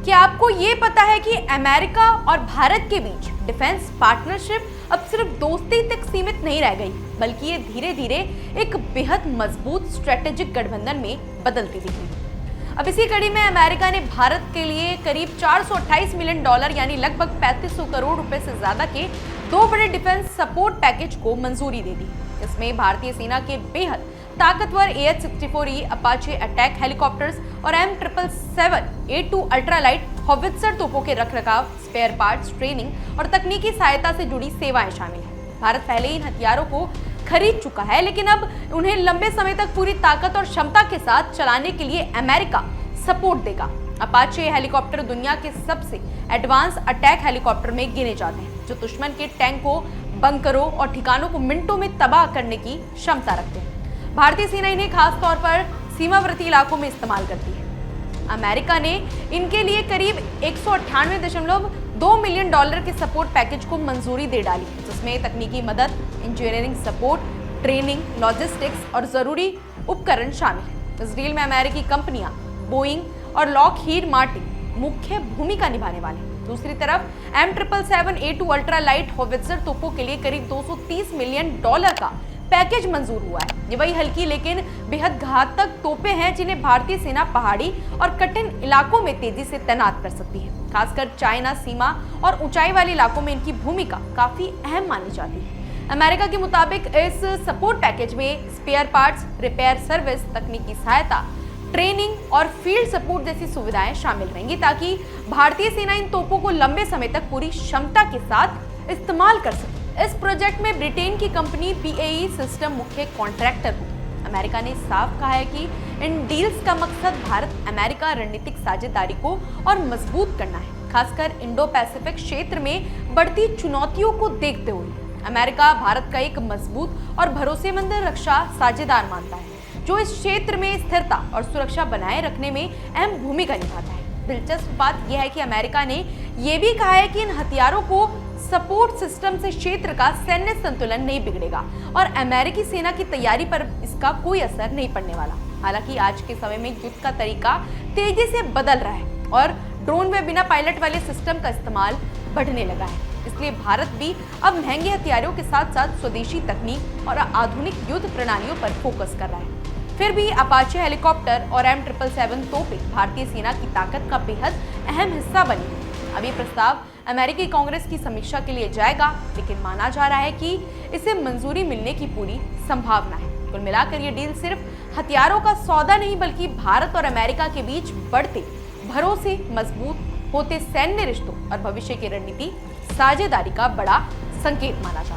क्या आपको ये पता है कि अमेरिका और भारत के बीच डिफेंस पार्टनरशिप अब सिर्फ दोस्ती तक सीमित नहीं रह गई, बल्कि ये धीरे धीरे एक बेहद मजबूत स्ट्रेटेजिक गठबंधन में बदलती दिख रही है। अब इसी कड़ी में अमेरिका ने भारत के लिए करीब 428 मिलियन डॉलर यानी लगभग 3500 करोड़ रुपए से ज्यादा के दो बड़े डिफेंस सपोर्ट पैकेज को मंजूरी दे दी। इसमें भारतीय सेना के बेहद ताकतवर AH-64E अपाचे अटैक हेलीकॉप्टर्स और M777A2 अल्ट्रालाइट हॉवित्जर तोपों के रखरखाव, स्पेयर पार्ट्स, ट्रेनिंग और तकनीकी सहायता से जुड़ी सेवाएं शामिल हैं। भारत पहले इन हथियारों को खरीद चुका है, लेकिन अब उन्हें लंबे समय तक पूरी ताकत और क्षमता के साथ चलाने के लिए अमेरिका सपोर्ट देगा। अपाचे हेलीकॉप्टर दुनिया के सबसे एडवांस अटैक हेलीकॉप्टर में गिने जाते हैं, जो दुश्मन के टैंकों, बंकरों और ठिकानों को मिनटों में तबाह करने की क्षमता रखते हैं। भारतीय सेना इन्हें खास तौर पर सीमावर्ती इलाकों में इस्तेमाल करती है। अमेरिका ने इनके लिए करीब 198.2 मिलियन डॉलर के सपोर्ट पैकेज को मंजूरी दे डाली, जिसमें तकनीकी मदद, इंजीनियरिंग सपोर्ट, ट्रेनिंग, लॉजिस्टिक्स और जरूरी उपकरण शामिल हैं। इस डील में अमेरिकी कंपनियां बोइंग और लॉकहीड मार्टिन मुख्य भूमिका निभाने वाले हैं। दूसरी तरफ M777A2 अल्ट्रालाइट हॉवित्जर तोपों के लिए करीब 230 मिलियन डॉलर का पैकेज मंजूर हुआ है। ये वही हल्की लेकिन बेहद घातक तोपें हैं जिन्हें भारतीय सेना पहाड़ी और कठिन इलाकों में तेजी से तैनात कर सकती है। खासकर चाइना सीमा और ऊंचाई वाले इलाकों में इनकी भूमिका काफी अहम मानी जाती है। अमेरिका के मुताबिक इस सपोर्ट पैकेज में स्पेयर पार्ट्स, रिपेयर सर्विस, तकनीकी सहायता, ट्रेनिंग और फील्ड सपोर्ट जैसी सुविधाएं शामिल रहेंगी, ताकि भारतीय सेना इन तोपों को लंबे समय तक पूरी क्षमता के साथ इस्तेमाल कर सके। इस प्रोजेक्ट में ब्रिटेन की कंपनी BAE सिस्टम मुख्य कॉन्ट्रैक्टर होगी। अमेरिका ने साफ कहा है कि इन डील्स का मकसद भारत अमेरिका रणनीतिक साझेदारी को और मजबूत करना है, खासकर इंडो पैसिफिक क्षेत्र में बढ़ती चुनौतियों को देखते हुए। अमेरिका भारत का एक मजबूत और भरोसेमंद रक्षा साझेदार मानता है, जो इस क्षेत्र में स्थिरता और सुरक्षा बनाए रखने में अहम भूमिका निभाता है। दिलचस्प बात यह है कि अमेरिका ने यह भी कहा है कि इन हथियारों को सपोर्ट सिस्टम से क्षेत्र का सैन्य संतुलन नहीं बिगड़ेगा और अमेरिकी सेना की तैयारी पर इसका कोई असर नहीं पड़ने वाला। हालांकि आज के समय में युद्ध का तरीका तेजी से बदल रहा है और ड्रोन व बिना पायलट वाले सिस्टम का इस्तेमाल बढ़ने लगा है। इसलिए भारत भी अब महंगे हथियारों के साथ साथ स्वदेशी तकनीक और आधुनिक युद्ध प्रणालियों पर फोकस कर रहा है। फिर भी अपाचे हेलीकॉप्टर और M777 तोपें भारतीय सेना की ताकत का बेहद अहम हिस्सा बनी है। अब ये प्रस्ताव अमेरिकी कांग्रेस की समीक्षा के लिए जाएगा, लेकिन माना जा रहा है कि इसे मंजूरी मिलने की पूरी संभावना है। कुल मिलाकर ये डील सिर्फ हथियारों का सौदा नहीं, बल्कि भारत और अमेरिका के बीच बढ़ते भरोसे, मजबूत होते सैन्य रिश्तों और भविष्य की रणनीति साझेदारी का बड़ा संकेत माना जाता है।